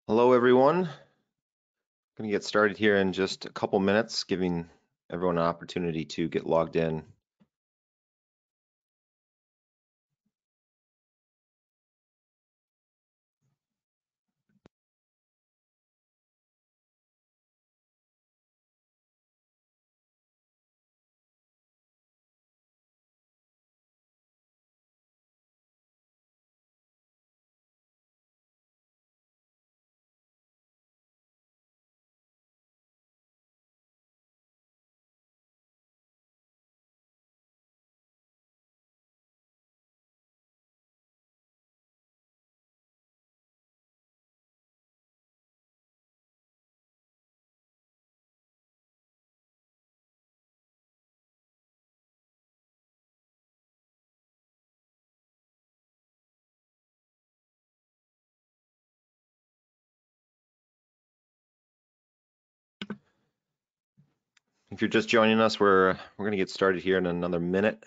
Hello, everyone. Going to get started here in just a couple minutes, giving everyone an opportunity to get logged in. If you're just joining us, we're going to get started here in another minute.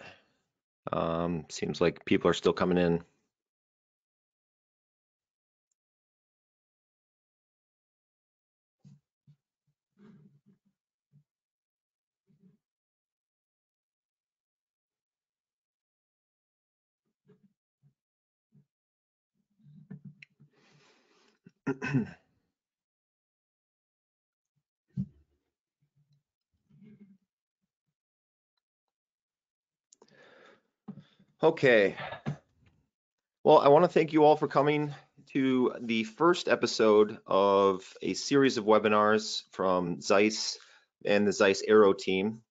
Seems like people are still coming in. Okay. Well, I want to thank you all for coming to the first episode of a series of webinars from Zeiss and the Zeiss Aero team.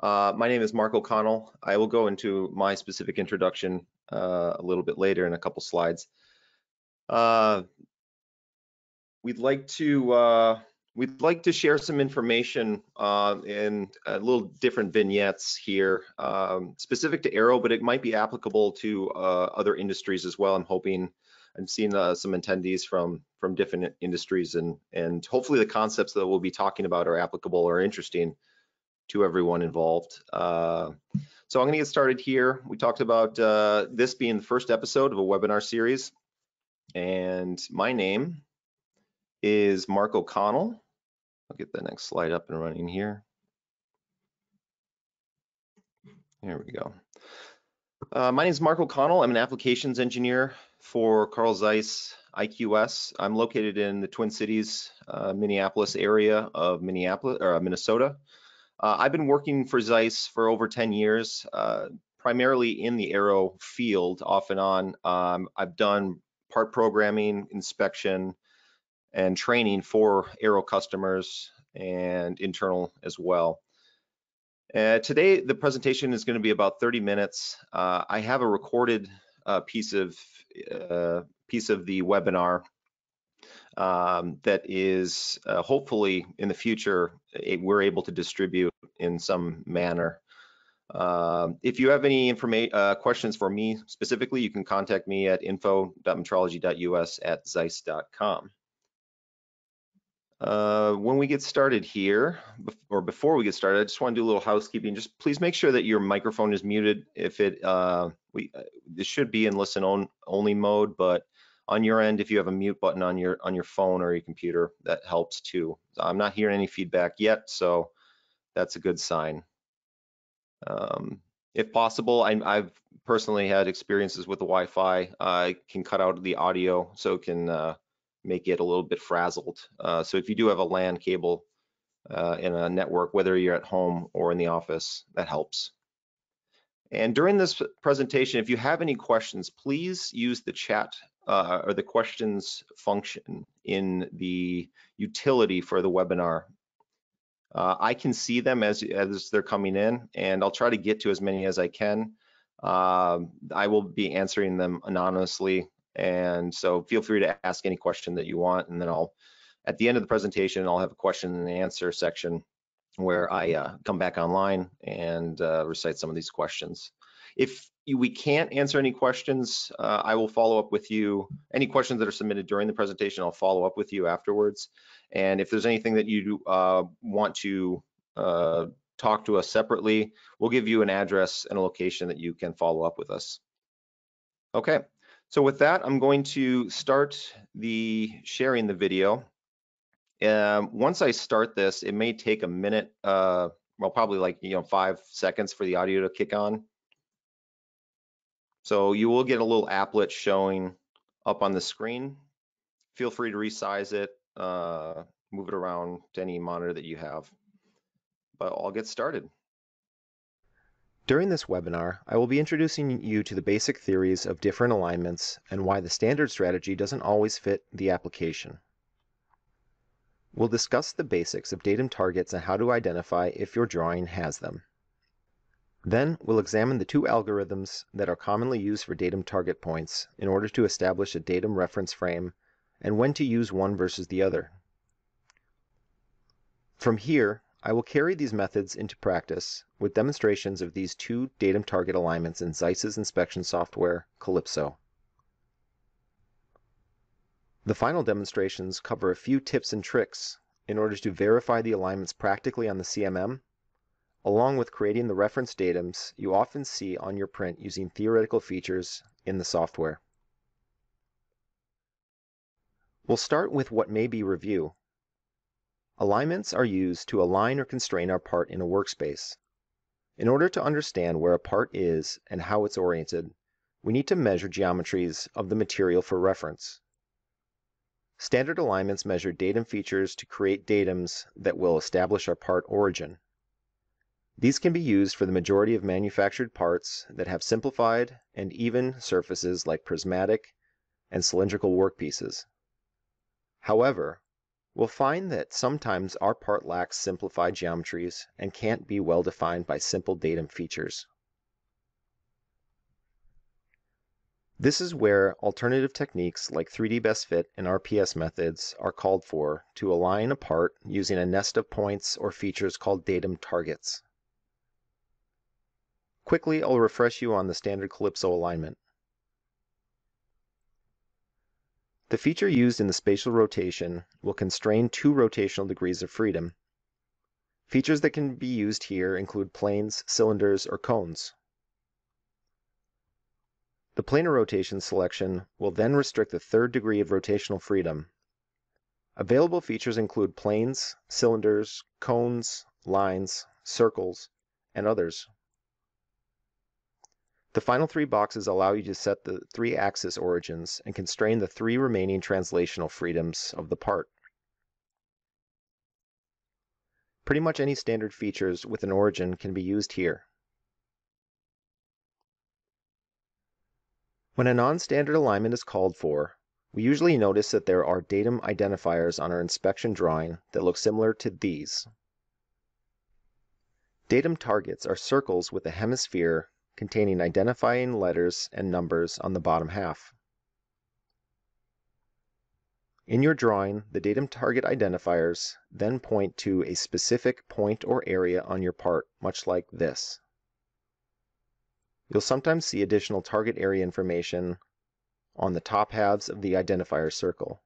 My name is Mark O'Connell. I will go into my specific introduction a little bit later in a couple slides. We'd like to share some information in a little different vignettes here, specific to Aero, but it might be applicable to other industries as well. I'm hoping. I'm seeing some attendees from different industries, and hopefully the concepts that we'll be talking about are applicable or interesting to everyone involved. So I'm going to get started here. We talked about this being the first episode of a webinar series, and my name is Mark O'Connell. I'll get the next slide up and running here. Here we go. My name is Mark O'Connell. I'm an applications engineer for Carl Zeiss IQS. I'm located in the Twin Cities, Minneapolis area of Minnesota. I've been working for Zeiss for over 10 years, primarily in the Aero field, off and on. I've done part programming, inspection, and training for Aero customers and internal as well. Today, the presentation is going to be about 30 minutes. I have a recorded piece of the webinar that is hopefully in the future we're able to distribute in some manner. If you have any questions for me specifically, you can contact me at info.metrology.us@zeiss.com. When we get started here, or before we get started, I just want to do a little housekeeping. Just please make sure that your microphone is muted. If it, this should be in listen only mode, but on your end, if you have a mute button on your phone or your computer, that helps too. I'm not hearing any feedback yet, so that's a good sign. If possible, I've personally had experiences with the Wi-Fi. I can cut out the audio so it can make it a little bit frazzled. So if you do have a LAN cable in a network, whether you're at home or in the office, that helps. And during this presentation, if you have any questions, please use the chat or the questions function in the utility for the webinar. I can see them as they're coming in, and I'll try to get to as many as I can. I will be answering them anonymously, and so feel free to ask any question that you want, and then at the end of the presentation, I'll have a question and answer section where I come back online and recite some of these questions. If we can't answer any questions, I will follow up with you. Any questions that are submitted during the presentation, I'll follow up with you afterwards. And if there's anything that you want to talk to us separately, we'll give you an address and a location that you can follow up with us. Okay, So with that, I'm going to start sharing the video. Once I start this, it may take a minute, well, probably like 5 seconds for the audio to kick on. So you will get a little applet showing up on the screen. Feel free to resize it, move it around to any monitor that you have. But I'll get started. During this webinar, I will be introducing you to the basic theories of different alignments and why the standard strategy doesn't always fit the application. We'll discuss the basics of datum targets and how to identify if your drawing has them. Then we'll examine the two algorithms that are commonly used for datum target points in order to establish a datum reference frame and when to use one versus the other. From here, I will carry these methods into practice with demonstrations of these two datum target alignments in Zeiss's inspection software, Calypso. The final demonstrations cover a few tips and tricks in order to verify the alignments practically on the CMM, along with creating the reference datums you often see on your print using theoretical features in the software. We'll start with what may be review. Alignments are used to align or constrain our part in a workspace. In order to understand where a part is and how it's oriented, we need to measure geometries of the material for reference. Standard alignments measure datum features to create datums that will establish our part origin. These can be used for the majority of manufactured parts that have simplified and even surfaces like prismatic and cylindrical workpieces. However, we'll find that sometimes our part lacks simplified geometries and can't be well defined by simple datum features. This is where alternative techniques like 3D best fit and RPS methods are called for to align a part using a nest of points or features called datum targets. Quickly, I'll refresh you on the standard Calypso alignment. The feature used in the spatial rotation will constrain 2 rotational degrees of freedom. Features that can be used here include planes, cylinders, or cones. The planar rotation selection will then restrict the 3rd degree of rotational freedom. Available features include planes, cylinders, cones, lines, circles, and others. The final 3 boxes allow you to set the 3 axis origins and constrain the 3 remaining translational freedoms of the part. Pretty much any standard features with an origin can be used here. When a non-standard alignment is called for, we usually notice that there are datum identifiers on our inspection drawing that look similar to these. Datum targets are circles with a hemisphere containing identifying letters and numbers on the bottom half. In your drawing, the datum target identifiers then point to a specific point or area on your part, much like this. You'll sometimes see additional target area information on the top halves of the identifier circle.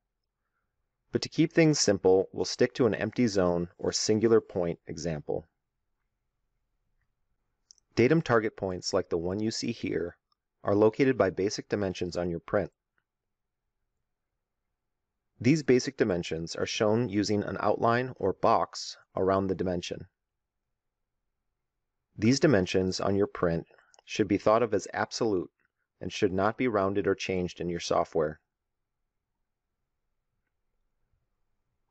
But to keep things simple, we'll stick to an empty zone or singular point example. Datum target points, like the one you see here, are located by basic dimensions on your print. These basic dimensions are shown using an outline or box around the dimension. These dimensions on your print should be thought of as absolute and should not be rounded or changed in your software.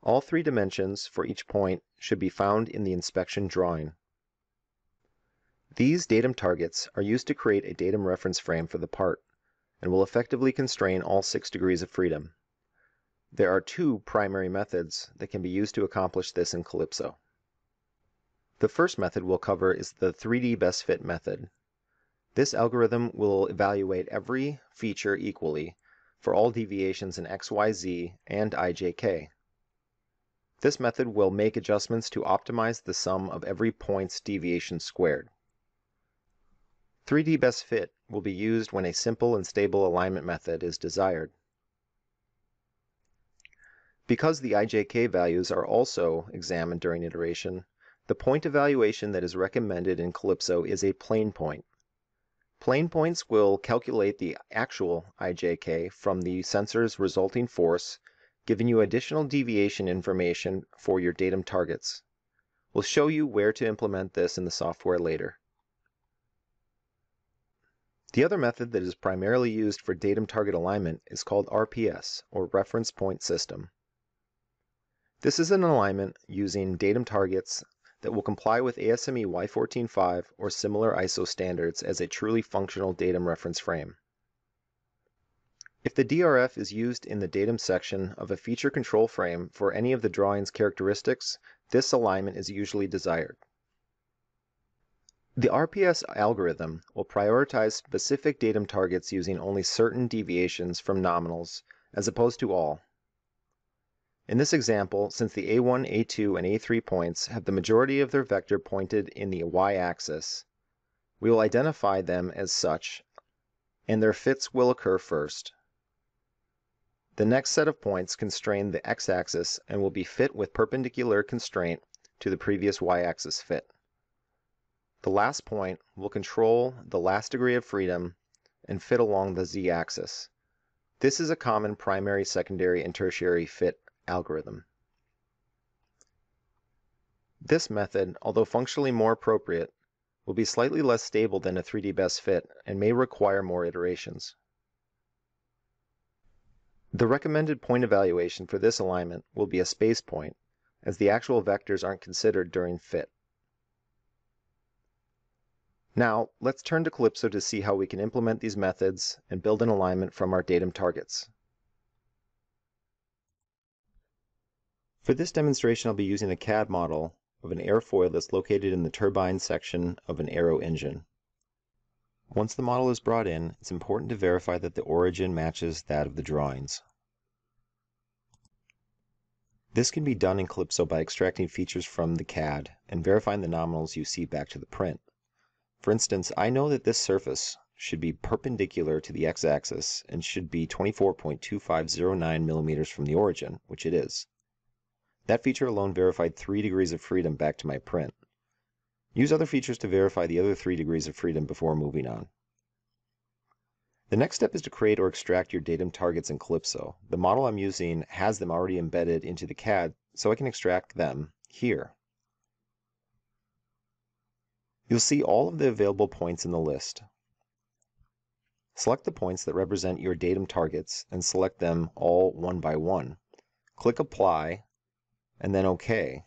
All 3 dimensions for each point should be found in the inspection drawing. These datum targets are used to create a datum reference frame for the part and will effectively constrain all 6 degrees of freedom. There are 2 primary methods that can be used to accomplish this in Calypso. The first method we'll cover is the 3D best fit method. This algorithm will evaluate every feature equally for all deviations in X, Y, Z, and IJK. This method will make adjustments to optimize the sum of every point's deviation squared. 3D best fit will be used when a simple and stable alignment method is desired. Because the IJK values are also examined during iteration, the point evaluation that is recommended in Calypso is a plane point. Plane points will calculate the actual IJK from the sensor's resulting force, giving you additional deviation information for your datum targets. We'll show you where to implement this in the software later. The other method that is primarily used for datum target alignment is called RPS, or Reference Point System. This is an alignment using datum targets that will comply with ASME Y14.5 or similar ISO standards as a truly functional datum reference frame. If the DRF is used in the datum section of a feature control frame for any of the drawing's characteristics, this alignment is usually desired. The RPS algorithm will prioritize specific datum targets using only certain deviations from nominals, as opposed to all. In this example, since the A1, A2, and A3 points have the majority of their vector pointed in the y-axis, we will identify them as such, and their fits will occur first. The next set of points constrain the x-axis and will be fit with perpendicular constraint to the previous y-axis fit. The last point will control the last degree of freedom and fit along the z-axis. This is a common primary, secondary, and tertiary fit algorithm. This method, although functionally more appropriate, will be slightly less stable than a 3D best fit and may require more iterations. The recommended point evaluation for this alignment will be a space point, as the actual vectors aren't considered during fit. Now, let's turn to Calypso to see how we can implement these methods and build an alignment from our datum targets. For this demonstration, I'll be using a CAD model of an airfoil that's located in the turbine section of an aero engine. Once the model is brought in, it's important to verify that the origin matches that of the drawings. This can be done in Calypso by extracting features from the CAD and verifying the nominals you see back to the print. For instance, I know that this surface should be perpendicular to the x-axis and should be 24.2509 millimeters from the origin, which it is. That feature alone verified 3 degrees of freedom back to my print. Use other features to verify the other 3 degrees of freedom before moving on. The next step is to create or extract your datum targets in Calypso. The model I'm using has them already embedded into the CAD, so I can extract them here. You'll see all of the available points in the list. Select the points that represent your datum targets and select them all one by one. Click Apply and then OK.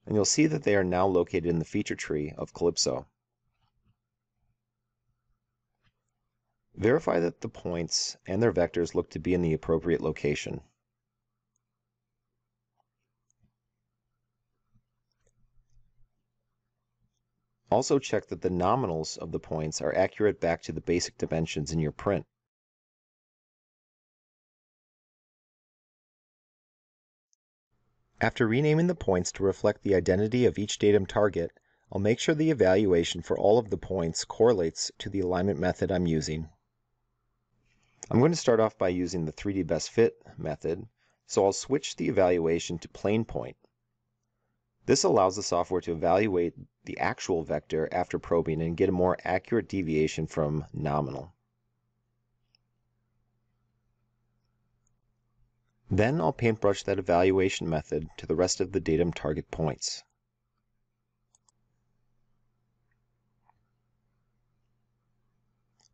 And you'll see that they are now located in the feature tree of Calypso. Verify that the points and their vectors look to be in the appropriate location. Also check that the nominals of the points are accurate back to the basic dimensions in your print. After renaming the points to reflect the identity of each datum target, I'll make sure the evaluation for all of the points correlates to the alignment method I'm using. I'm going to start off by using the 3D best fit method, so I'll switch the evaluation to plane point. This allows the software to evaluate the actual vector after probing and get a more accurate deviation from nominal. Then I'll paintbrush that evaluation method to the rest of the datum target points.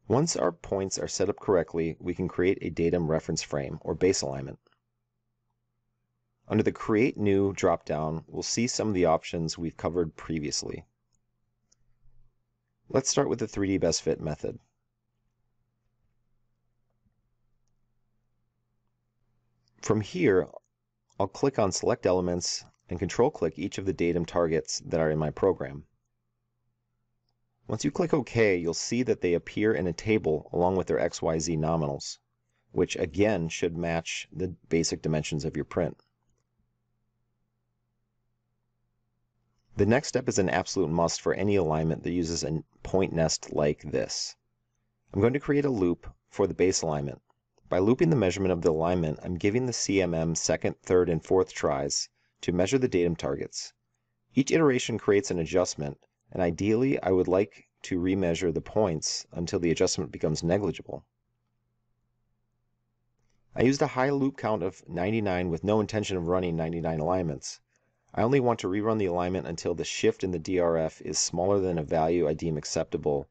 Once our points are set up correctly, we can create a datum reference frame, or base alignment. Under the Create New drop-down, we'll see some of the options we've covered previously. Let's start with the 3D best fit method. From here, I'll click on Select Elements and control-click each of the datum targets that are in my program. Once you click OK, you'll see that they appear in a table along with their XYZ nominals, which again should match the basic dimensions of your print. The next step is an absolute must for any alignment that uses a point nest like this. I'm going to create a loop for the base alignment. By looping the measurement of the alignment, I'm giving the CMM second, third, and fourth tries to measure the datum targets. Each iteration creates an adjustment, and ideally I would like to remeasure the points until the adjustment becomes negligible. I used a high loop count of 99 with no intention of running 99 alignments. I only want to rerun the alignment until the shift in the DRF is smaller than a value I deem acceptable.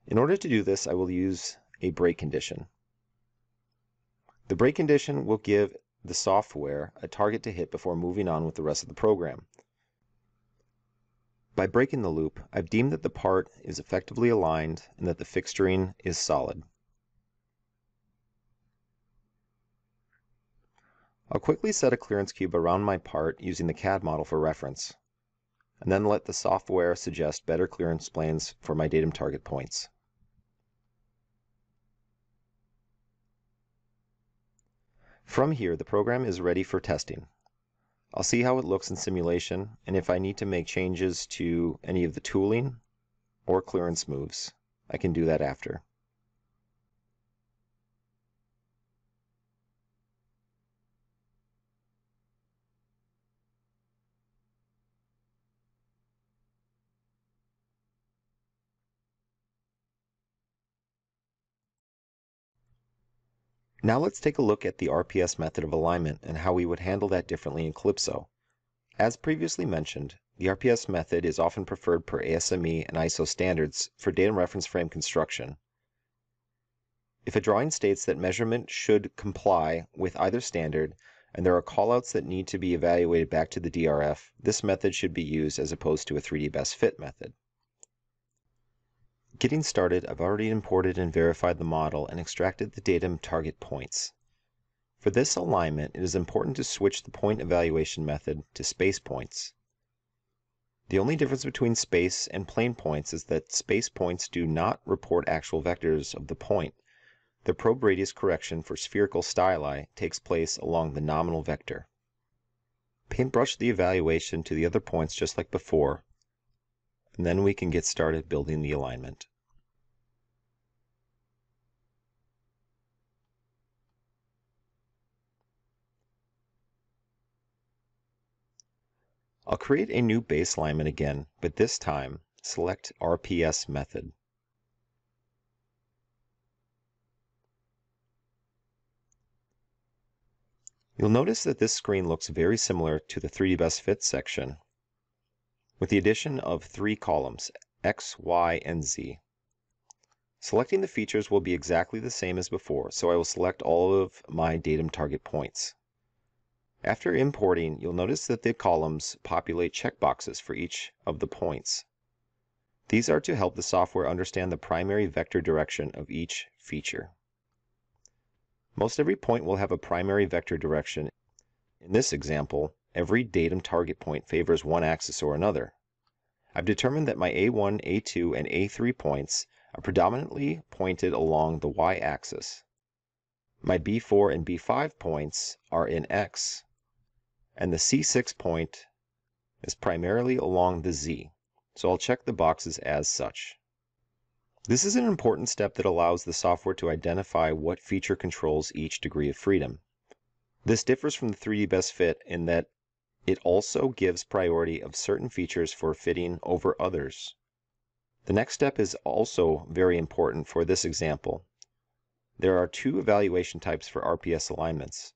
In order to do this, I will use a break condition. The break condition will give the software a target to hit before moving on with the rest of the program. By breaking the loop, I've deemed that the part is effectively aligned and that the fixturing is solid. I'll quickly set a clearance cube around my part using the CAD model for reference, and then let the software suggest better clearance planes for my datum target points. From here, the program is ready for testing. I'll see how it looks in simulation, and if I need to make changes to any of the tooling or clearance moves, I can do that after. Now let's take a look at the RPS method of alignment and how we would handle that differently in Calypso. As previously mentioned, the RPS method is often preferred per ASME and ISO standards for datum reference frame construction. If a drawing states that measurement should comply with either standard, and there are callouts that need to be evaluated back to the DRF, this method should be used as opposed to a 3D best fit method. Getting started, I've already imported and verified the model and extracted the datum target points. For this alignment, it is important to switch the point evaluation method to space points. The only difference between space and plane points is that space points do not report actual vectors of the point. The probe radius correction for spherical styli takes place along the nominal vector. Paintbrush the evaluation to the other points just like before, and then we can get started building the alignment. I'll create a new base alignment again, but this time select RPS method. You'll notice that this screen looks very similar to the 3D Best Fit section, with the addition of 3 columns, X, Y, and Z. Selecting the features will be exactly the same as before, so I will select all of my datum target points. After importing, you'll notice that the columns populate checkboxes for each of the points. These are to help the software understand the primary vector direction of each feature. Most every point will have a primary vector direction. In this example, every datum target point favors one axis or another. I've determined that my A1, A2, and A3 points are predominantly pointed along the y-axis. My B4 and B5 points are in X, and the C6 point is primarily along the Z, so I'll check the boxes as such. This is an important step that allows the software to identify what feature controls each degree of freedom. This differs from the 3D Best Fit in that it also gives priority of certain features for fitting over others. The next step is also very important for this example. There are 2 evaluation types for RPS alignments.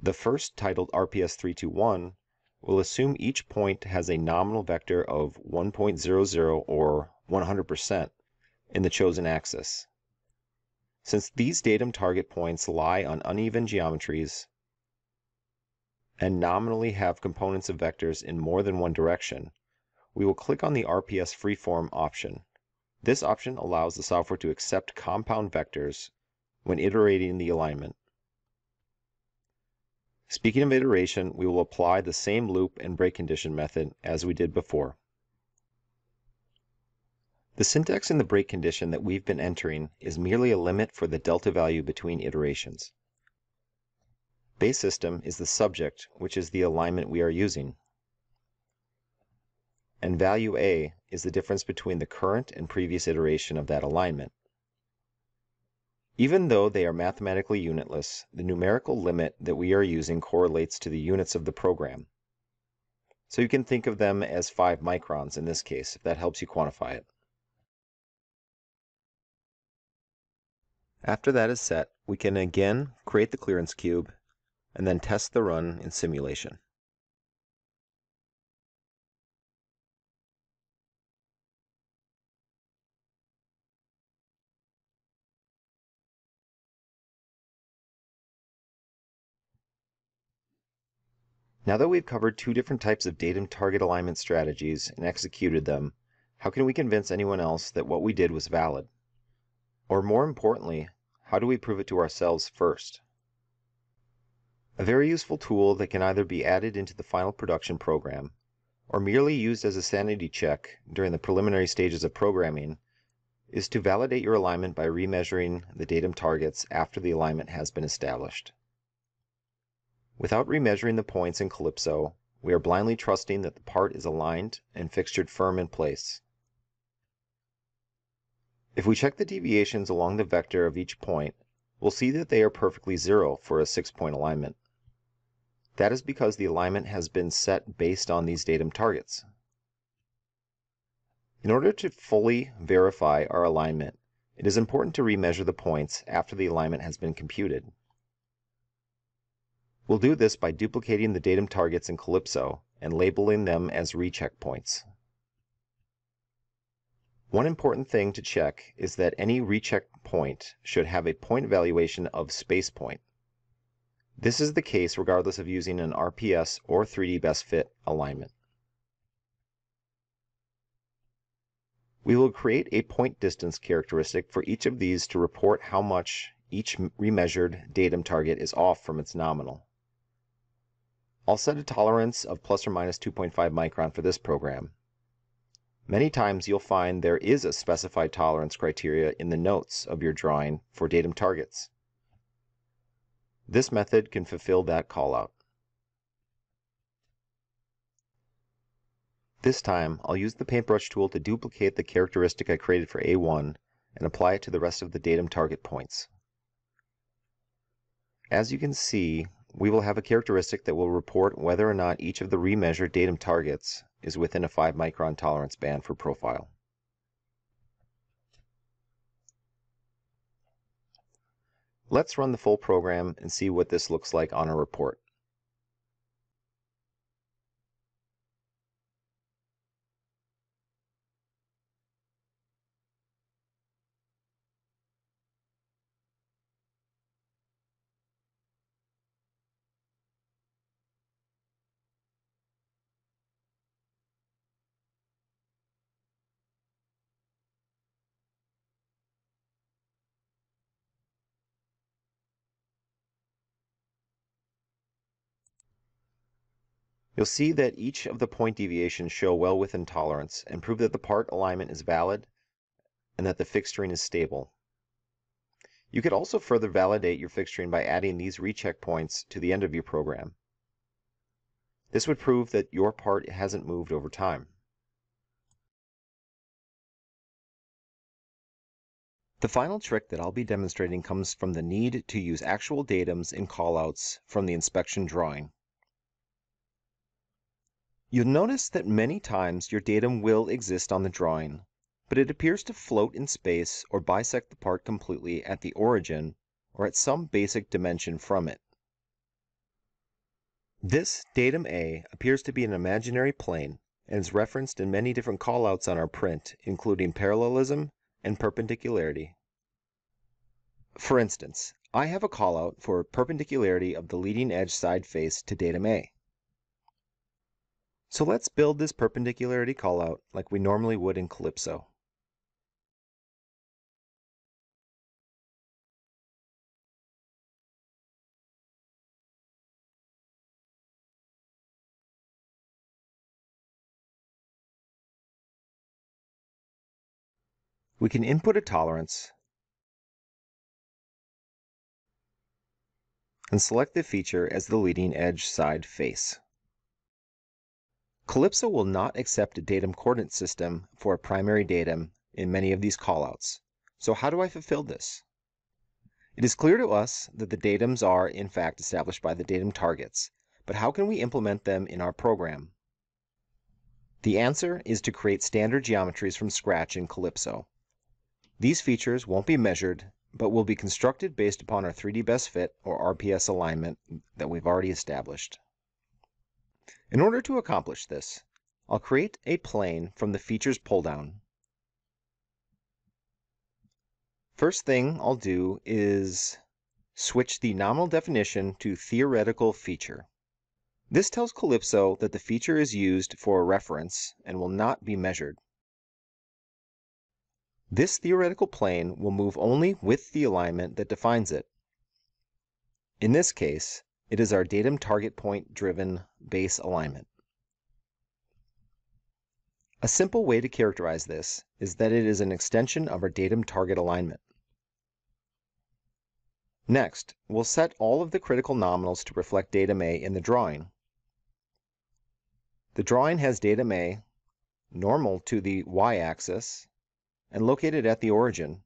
The first, titled RPS 321, will assume each point has a nominal vector of 1.00 or 100% in the chosen axis. Since these datum target points lie on uneven geometries and nominally have components of vectors in more than one direction, we will click on the RPS Freeform option. This option allows the software to accept compound vectors when iterating the alignment. Speaking of iteration, we will apply the same loop and break condition method as we did before. The syntax in the break condition that we've been entering is merely a limit for the delta value between iterations. Base system is the subject, which is the alignment we are using. And value A is the difference between the current and previous iteration of that alignment. Even though they are mathematically unitless, the numerical limit that we are using correlates to the units of the program. So you can think of them as 5 microns in this case, if that helps you quantify it. After that is set, we can again create the clearance cube and then test the run in simulation. Now that we've covered two different types of datum target alignment strategies and executed them, how can we convince anyone else that what we did was valid? Or more importantly, how do we prove it to ourselves first? A very useful tool that can either be added into the final production program or merely used as a sanity check during the preliminary stages of programming is to validate your alignment by remeasuring the datum targets after the alignment has been established. Without remeasuring the points in Calypso, we are blindly trusting that the part is aligned and fixtured firm in place. If we check the deviations along the vector of each point, we'll see that they are perfectly zero for a 6-point alignment. That is because the alignment has been set based on these datum targets. In order to fully verify our alignment, it is important to remeasure the points after the alignment has been computed. We'll do this by duplicating the datum targets in Calypso and labeling them as recheck points. One important thing to check is that any recheck point should have a point valuation of space point. This is the case regardless of using an RPS or 3D best fit alignment. We will create a point distance characteristic for each of these to report how much each remeasured datum target is off from its nominal. I'll set a tolerance of plus or minus 2.5 micron for this program. Many times you'll find there is a specified tolerance criteria in the notes of your drawing for datum targets. This method can fulfill that callout. This time, I'll use the paintbrush tool to duplicate the characteristic I created for A1 and apply it to the rest of the datum target points. As you can see, we will have a characteristic that will report whether or not each of the remeasured datum targets is within a 5 micron tolerance band for profile. Let's run the full program and see what this looks like on our report. You'll see that each of the point deviations show well within tolerance and prove that the part alignment is valid and that the fixturing is stable. You could also further validate your fixturing by adding these recheck points to the end of your program. This would prove that your part hasn't moved over time. The final trick that I'll be demonstrating comes from the need to use actual datums in callouts from the inspection drawing. You'll notice that many times your datum will exist on the drawing, but it appears to float in space or bisect the part completely at the origin or at some basic dimension from it. This datum A appears to be an imaginary plane and is referenced in many different callouts on our print, including parallelism and perpendicularity. For instance, I have a callout for perpendicularity of the leading edge side face to datum A. So let's build this perpendicularity callout like we normally would in Calypso. We can input a tolerance and select the feature as the leading edge side face. Calypso will not accept a datum coordinate system for a primary datum in many of these callouts. So how do I fulfill this? It is clear to us that the datums are, in fact, established by the datum targets, but how can we implement them in our program? The answer is to create standard geometries from scratch in Calypso. These features won't be measured, but will be constructed based upon our 3D best fit or RPS alignment that we've already established. In order to accomplish this, I'll create a plane from the features pull-down. First thing I'll do is switch the nominal definition to theoretical feature. This tells Calypso that the feature is used for a reference and will not be measured. This theoretical plane will move only with the alignment that defines it. In this case, it is our datum target point driven base alignment. A simple way to characterize this is that it is an extension of our datum target alignment. Next, we'll set all of the critical nominals to reflect datum A in the drawing. The drawing has datum A normal to the y-axis and located at the origin,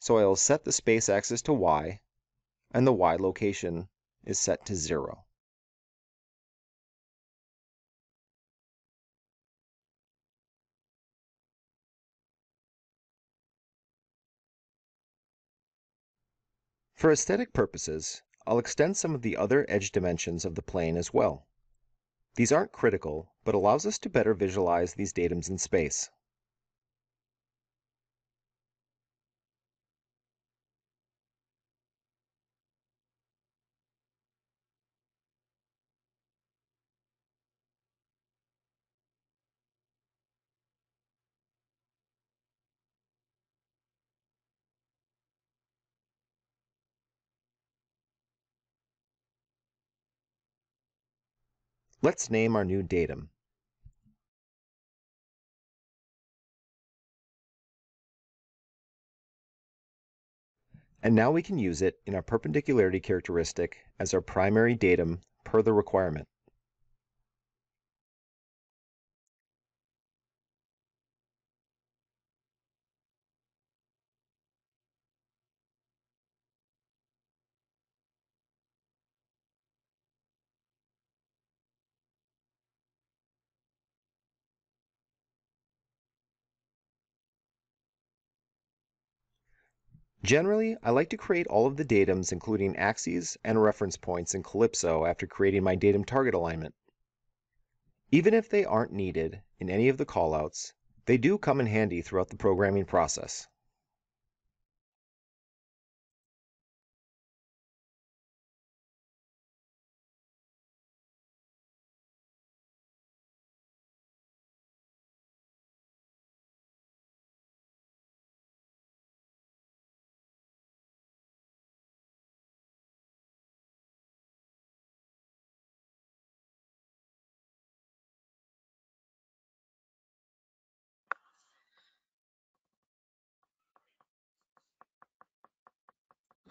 so I will set the space axis to y, and the y location is set to 0. For aesthetic purposes, I'll extend some of the other edge dimensions of the plane as well. These aren't critical, but allows us to better visualize these datums in space. Let's name our new datum. And now we can use it in our perpendicularity characteristic as our primary datum per the requirement. Generally, I like to create all of the datums including axes and reference points in Calypso after creating my datum target alignment. Even if they aren't needed in any of the callouts, they do come in handy throughout the programming process.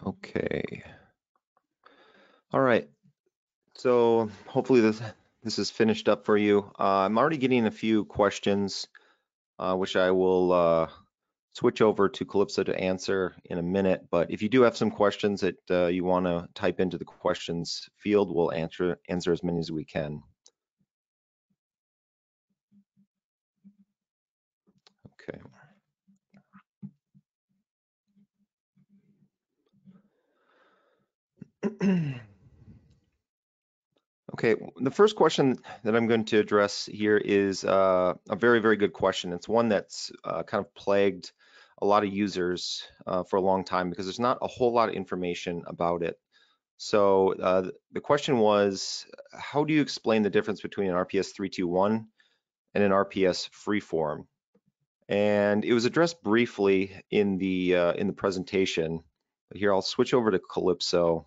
Okay. All right. So hopefully this is finished up for you. I'm already getting a few questions, which I will switch over to Calypso to answer in a minute. But if you do have some questions that you want to type into the questions field, we'll answer as many as we can. Okay. Okay, the first question that I'm going to address here is a very, very good question. It's one that's kind of plagued a lot of users for a long time because there's not a whole lot of information about it. So the question was, how do you explain the difference between an RPS 321 and an RPS freeform? And it was addressed briefly in the presentation. But here, I'll switch over to Calypso.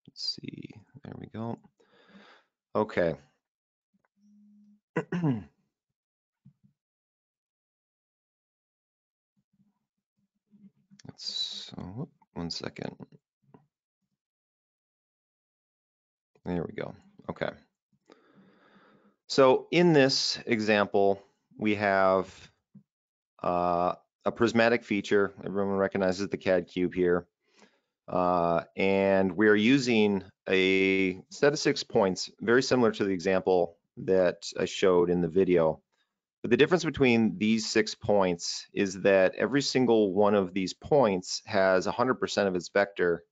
Let's see, there we go. Okay. So, one second. There we go. Okay. So in this example, we have a prismatic feature. Everyone recognizes the CAD cube here. And we are using a set of 6 points, very similar to the example that I showed in the video. But the difference between these 6 points is that every single one of these points has 100% of its vector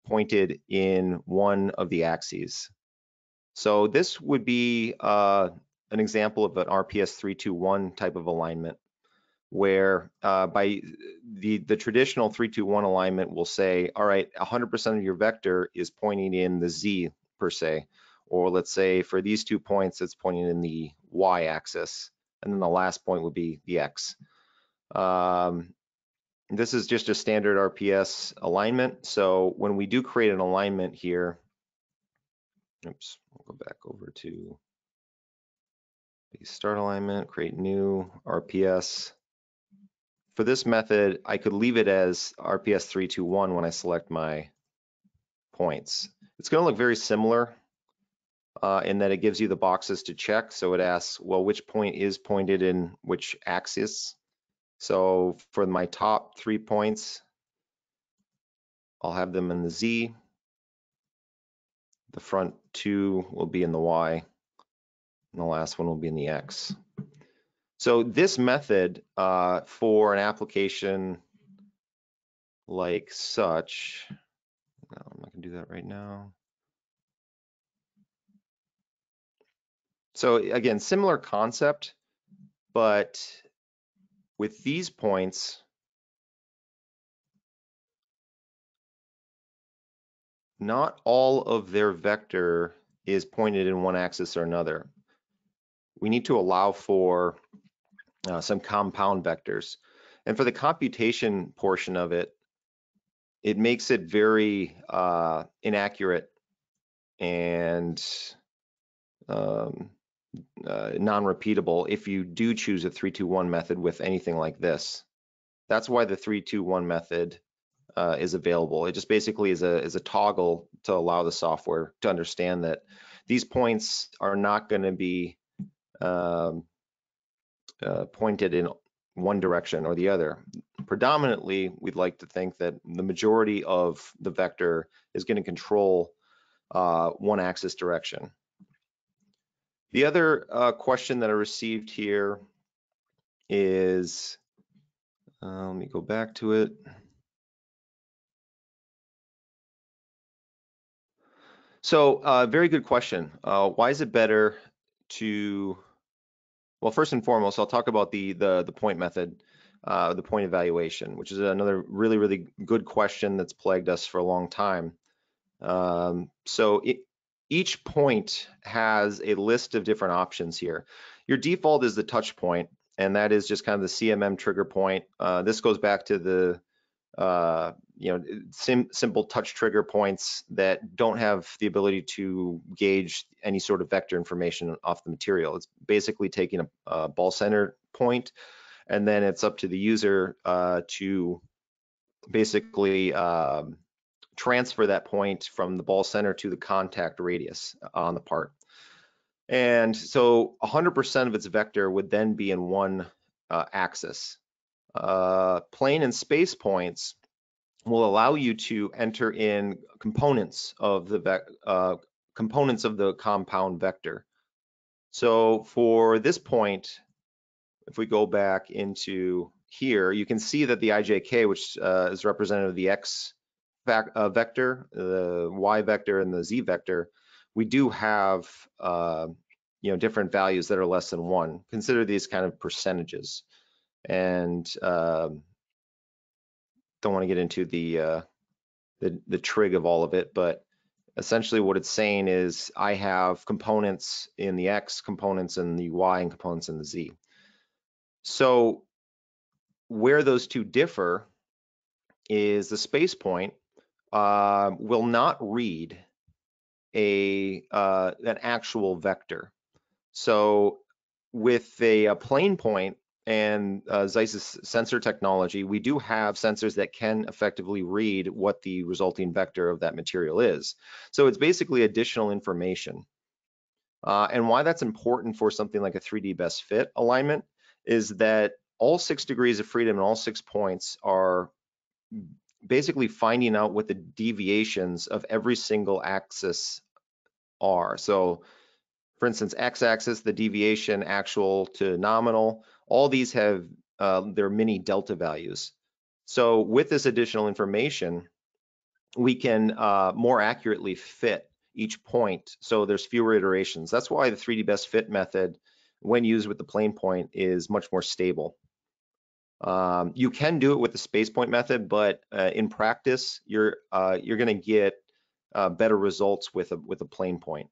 pointed in one of the axes. So this would be an example of an RPS 321 type of alignment, where by the traditional 321 alignment will say, all right, 100% of your vector is pointing in the Z per se, or let's say for these 2 points, it's pointing in the Y axis, and then the last point would be the X. This is just a standard RPS alignment. So when we do create an alignment here, oops, we'll go back over to the start alignment, create new RPS. For this method, I could leave it as RPS 321 when I select my points. It's going to look very similar in that it gives you the boxes to check. So it asks, well, which point is pointed in which axis? So for my top 3 points, I'll have them in the Z. The front 2 will be in the Y, and the last one will be in the X. So this method for an application like such, no, I'm not gonna do that right now. So again, similar concept, but with these points, not all of their vector is pointed in one axis or another. We need to allow for some compound vectors. And for the computation portion of it, it makes it very inaccurate and non-repeatable if you do choose a 3-2-1 method with anything like this. That's why the 3-2-1 method is available. It just basically is a toggle to allow the software to understand that these points are not going to be pointed in one direction or the other. Predominantly, we'd like to think that the majority of the vector is going to control one axis direction. The other question that I received here is, let me go back to it. So very good question. Why is it better to, well, first and foremost, I'll talk about the point method, the point evaluation, which is another really good question that's plagued us for a long time. Each point has a list of different options here. Your default is the touch point, and that is just kind of the CMM trigger point. This goes back to the simple touch trigger points that don't have the ability to gauge any sort of vector information off the material. It's basically taking a ball center point, and then it's up to the user to basically transfer that point from the ball center to the contact radius on the part. And so 100% of its vector would then be in one axis. Plane and space points will allow you to enter in components of the compound vector. So for this point, if we go back into here, you can see that the IJK, which is representative of the X vector, the Y vector, and the Z vector, we do have different values that are less than 1. Consider these kind of percentages, and don't want to get into the trig of all of it, but essentially what it's saying is I have components in the X, components in the Y, and components in the Z. So where those two differ is the space point will not read an actual vector. So with a plane point and Zeiss's sensor technology, we do have sensors that can effectively read what the resulting vector of that material is. So it's basically additional information. And why that's important for something like a 3D best fit alignment is that all 6 degrees of freedom and all 6 points are basically finding out what the deviations of every single axis are. So For instance, x-axis, the deviation actual to nominal, all these have their mini delta values. So with this additional information, we can more accurately fit each point, so there's fewer iterations. That's why the 3D best fit method, when used with the plane point, is much more stable. You can do it with the space point method, but in practice, you're going to get better results with a plane point.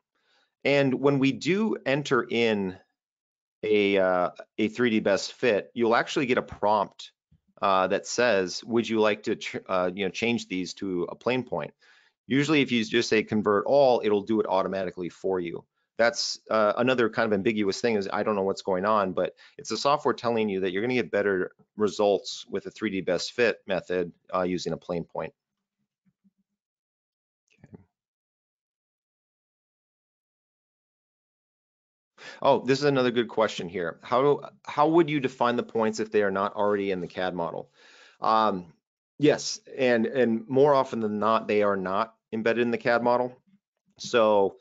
And when we do enter in a 3D best fit, you'll actually get a prompt that says, would you like to change these to a plane point? Usually if you just say convert all, it'll do it automatically for you. That's another kind of ambiguous thing, is I don't know what's going on, but it's the software telling you that you're going to get better results with a 3D best fit method using a plane point. Okay. Oh, this is another good question here. How would you define the points if they are not already in the CAD model? Yes, and more often than not, they are not embedded in the CAD model. So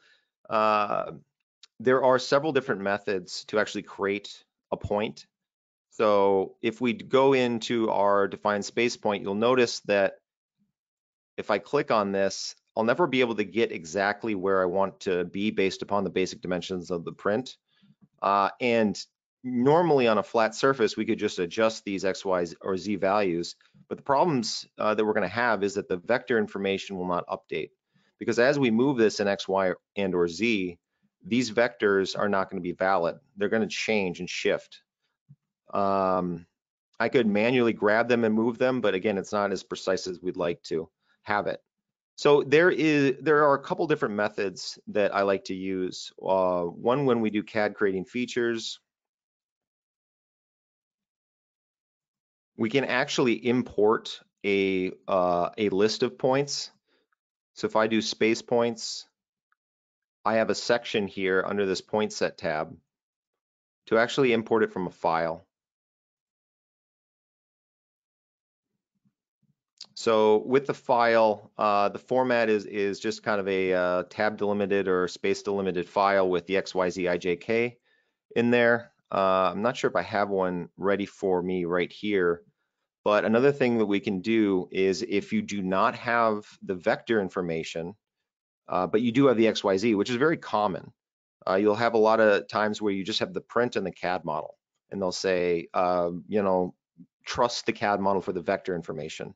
there are several different methods to actually create a point. So if we go into our define space point, you'll notice that if I click on this, I'll never be able to get exactly where I want to be based upon the basic dimensions of the print. And normally on a flat surface, we could just adjust these X, Y, or Z values. But the problems that we're going to have is that the vector information will not update. Because as we move this in X, Y, and or Z, these vectors are not going to be valid. They're going to change and shift. I could manually grab them and move them, but again, it's not as precise as we'd like to have it. So there are a couple different methods that I like to use. One, when we do CAD creating features, we can actually import a list of points. So if I do space points, I have a section here under this point set tab to actually import it from a file. So with the file, the format is just kind of a tab delimited or space delimited file with the XYZIJK in there. I'm not sure if I have one ready for me right here, but another thing that we can do is if you do not have the vector information, but you do have the XYZ, which is very common. You'll have a lot of times where you just have the print and the CAD model, and they'll say, trust the CAD model for the vector information.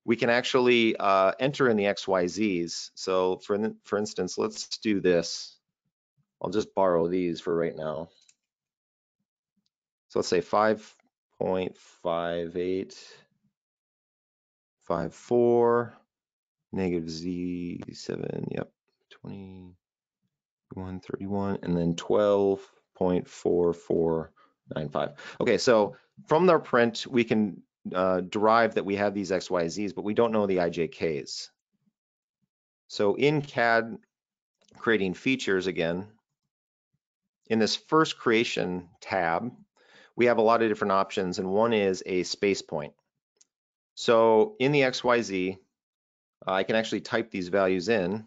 We can actually enter in the XYZs. So for instance, let's do this. I'll just borrow these for right now. So let's say 5.5854 negative Z7, yep, 2131, and then 12.4495. Okay, so from their print, we can derive that we have these XYZs, but we don't know the IJKs. So in CAD creating features, again, in this first creation tab, we have a lot of different options, and one is a space point. So in the XYZ, I can actually type these values in.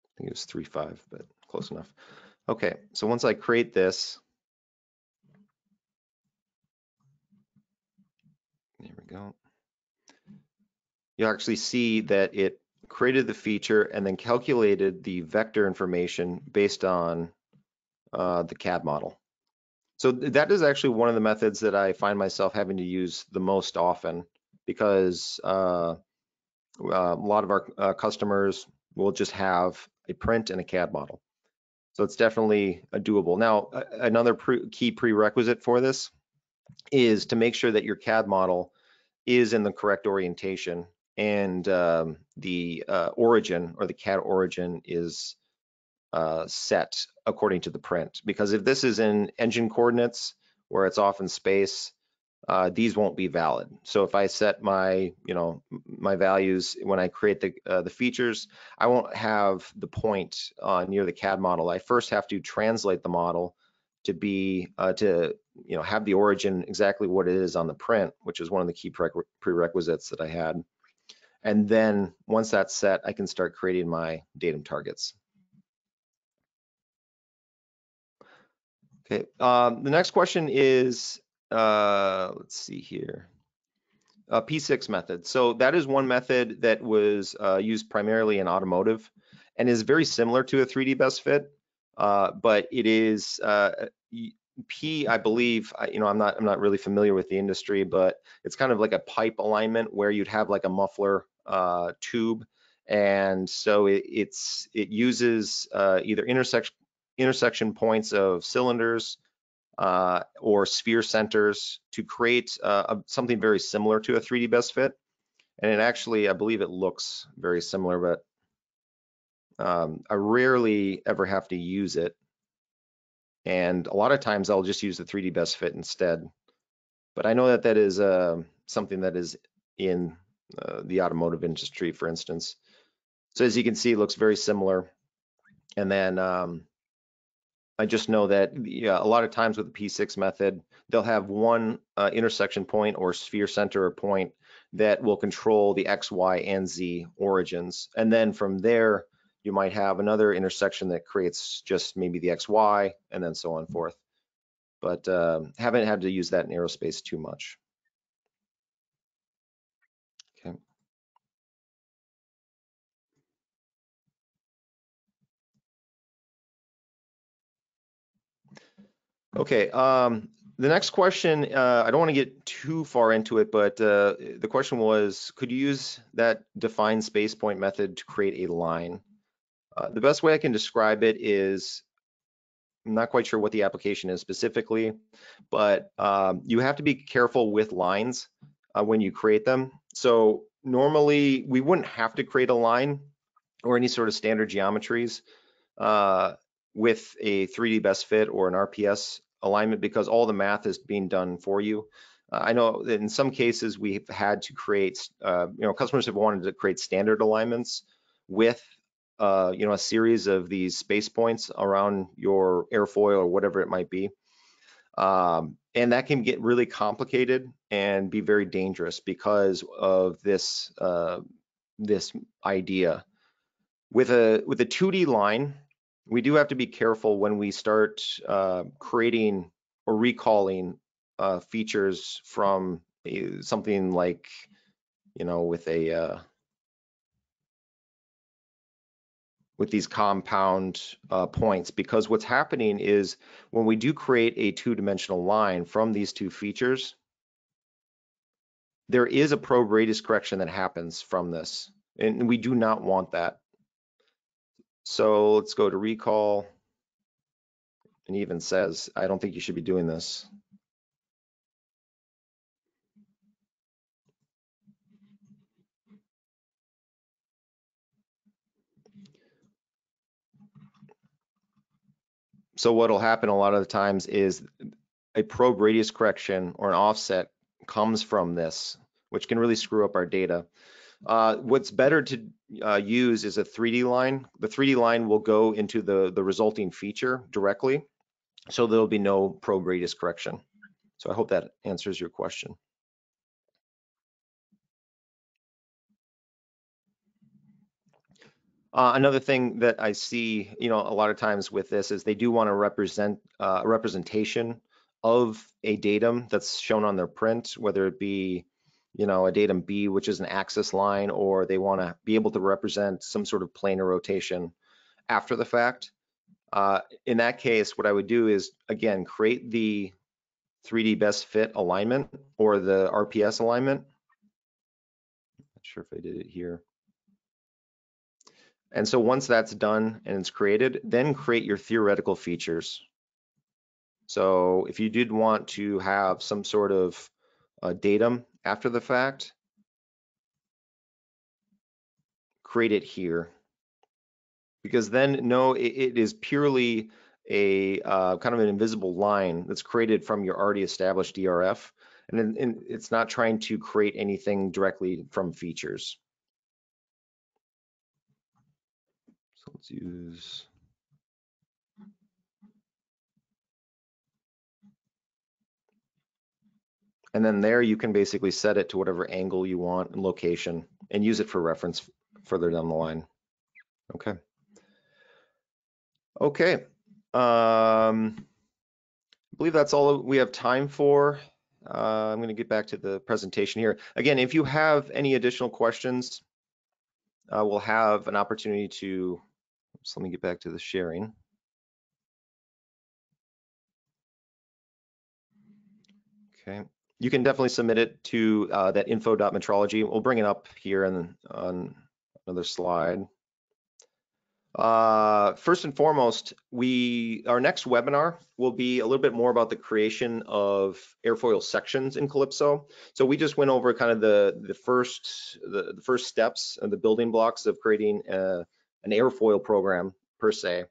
I think it was 3.5, but close enough. Okay, so once I create this, there we go. You'll actually see that it created the feature and then calculated the vector information based on the CAD model. So that is actually one of the methods that I find myself having to use the most often, because a lot of our customers will just have a print and a CAD model. So it's definitely doable. Now, another key prerequisite for this is to make sure that your CAD model is in the correct orientation, and the origin, or the CAD origin, is set according to the print. Because if this is in engine coordinates, where it's off in space, these won't be valid. So if I set my, my values when I create the features, I won't have the point near the CAD model. I first have to translate the model to be have the origin exactly what it is on the print, which is one of the key prerequisites that I had. And then once that's set, I can start creating my datum targets. Okay, the next question is, let's see here. P6 method. So that is one method that was used primarily in automotive and is very similar to a 3D best fit, but it is P, I believe, I'm not really familiar with the industry, but it's kind of like a pipe alignment where you'd have like a muffler tube, and so it uses either intersection points of cylinders or sphere centers to create something very similar to a 3D best fit. And it actually, I believe it looks very similar, but I rarely ever have to use it. And a lot of times I'll just use the 3D best fit instead. But I know that that is something that is in the automotive industry, for instance. So as you can see, it looks very similar. And then I just know that a lot of times with the P6 method, they'll have one intersection point or sphere center point that will control the X, Y, and Z origins. And then from there, you might have another intersection that creates just maybe the X, Y, and then so on and forth. But haven't had to use that in aerospace too much. Okay. Okay, the next question, I don't want to get too far into it, but the question was, could you use that define space point method to create a line? The best way I can describe it is, I'm not quite sure what the application is specifically, but you have to be careful with lines when you create them. So normally we wouldn't have to create a line or any sort of standard geometries with a 3D best fit or an RPS alignment, because all the math is being done for you. I know that in some cases we've had to create, customers have wanted to create standard alignments with, a series of these space points around your airfoil or whatever it might be. And that can get really complicated and be very dangerous because of this, this idea. With a 2D line, we do have to be careful when we start creating or recalling features from something like, with a with these compound points, because what's happening is when we do create a two-dimensional line from these two features, there is a probe radius correction that happens from this, and we do not want that. So let's go to recall. And even says, I don't think you should be doing this. So what'll happen a lot of the times is a probe radius correction or an offset comes from this, which can really screw up our data. What's better to use is a 3D line. The 3D line will go into the resulting feature directly, so there'll be no probe radius correction. So I hope that answers your question. Another thing that I see, a lot of times with this is they do want to represent a representation of a datum that's shown on their print, whether it be, a datum B, which is an axis line, or they want to be able to represent some sort of planar rotation after the fact. In that case, what I would do is, again, create the 3D best fit alignment or the RPS alignment. Not sure if I did it here. And so once that's done and it's created, then create your theoretical features. So if you did want to have some sort of datum after the fact, create it here. Because then, no, it is purely a kind of an invisible line that's created from your already established DRF. and it's not trying to create anything directly from features. So let's use. And then there you can basically set it to whatever angle you want and location and use it for reference further down the line. Okay. Okay. I believe that's all we have time for. I'm going to get back to the presentation here. Again, if you have any additional questions, we'll have an opportunity to, so let me get back to the sharing. Okay. You can definitely submit it to that info.metrology. We'll bring it up here on another slide. First and foremost, our next webinar will be a little bit more about the creation of airfoil sections in Calypso. So we just went over kind of the first steps and the building blocks of creating an airfoil program per se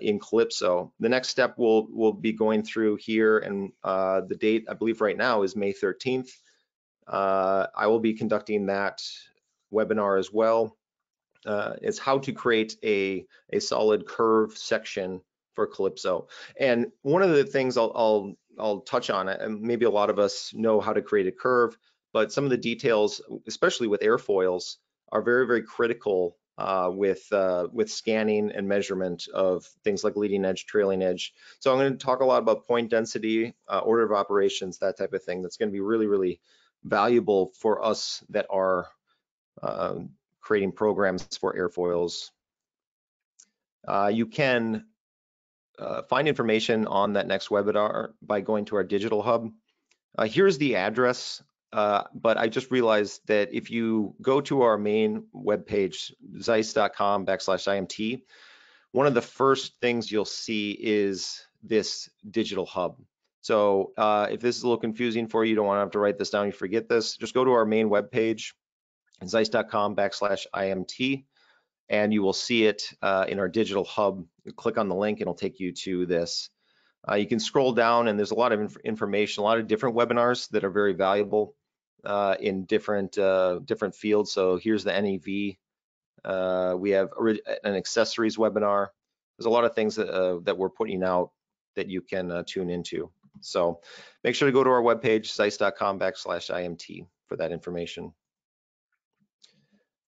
in Calypso. The next step we'll be going through here, and the date I believe right now is May 13th. I will be conducting that webinar as well. Is how to create a solid curve section for Calypso. And one of the things I'll touch on, and maybe a lot of us know how to create a curve, but some of the details, especially with airfoils, are very, very critical with scanning and measurement of things like leading edge, trailing edge. So I'm going to talk a lot about point density, order of operations, that type of thing. That's going to be really, really valuable for us that are creating programs for airfoils. You can find information on that next webinar by going to our digital hub. Here's the address, but I just realized that if you go to our main webpage, zeiss.com/IMT, one of the first things you'll see is this digital hub. So if this is a little confusing for you, you don't want to have to write this down, you forget this, just go to our main webpage, zeiss.com/IMT, and you will see it in our digital hub. You click on the link, it'll take you to this. You can scroll down, and there's a lot of information, a lot of different webinars that are very valuable in different fields. So here's the NEV. We have an accessories webinar. There's a lot of things that we're putting out that you can tune into. So make sure to go to our webpage, zeiss.com/IMT, for that information.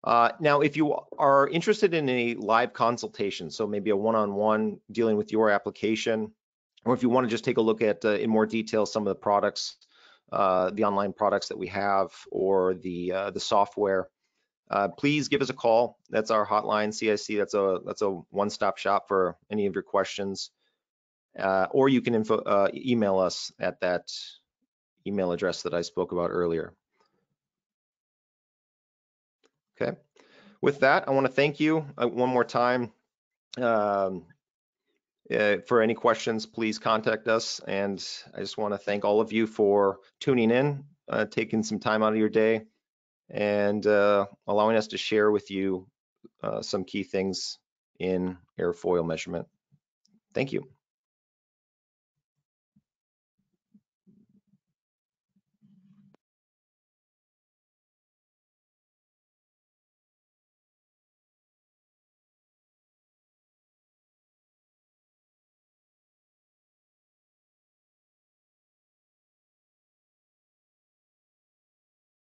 Now, if you are interested in a live consultation, so maybe a one-on-one dealing with your application, or if you want to just take a look at in more detail some of the products, the online products that we have, or the software, please give us a call. That's our hotline, CIC. That's a one-stop shop for any of your questions. Or you can email us at that email address that I spoke about earlier. Okay. With that, I want to thank you one more time. For any questions, please contact us. And I just want to thank all of you for tuning in, taking some time out of your day, and allowing us to share with you some key things in airfoil measurement. Thank you.